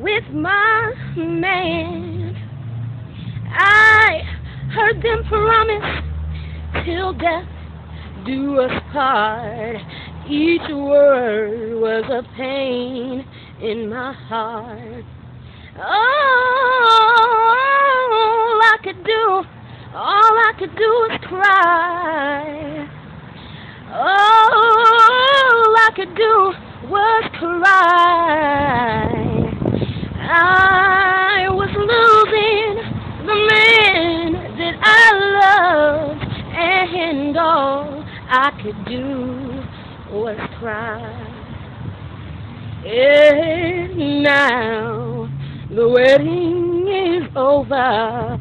with my man. I heard them promise till death do us part. Each word was a pain in my heart. All I could do was cry. All I could do was cry. I was losing the man that I loved, and all I could do was cry. And now the wedding is over.